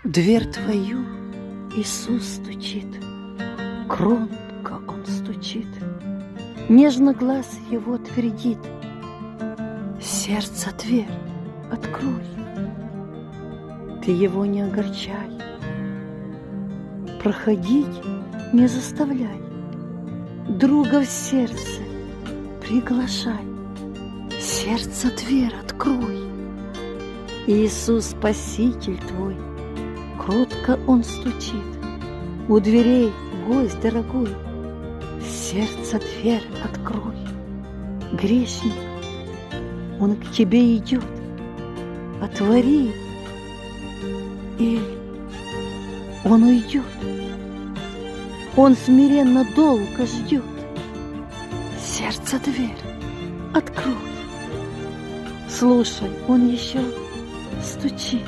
Дверь твою Иисус стучит, громко Он стучит, нежно глаз Его твердит. Сердце дверь открой, ты Его не огорчай, проходить не заставляй, друга в сердце приглашай. Сердце дверь открой, Иисус Спаситель твой, кротко Он стучит, у дверей гость дорогой. Сердце дверь открой, грешник, Он к тебе идет, отвори, или Он уйдет. Он смиренно долго ждет. Сердце дверь открой, слушай, Он еще стучит.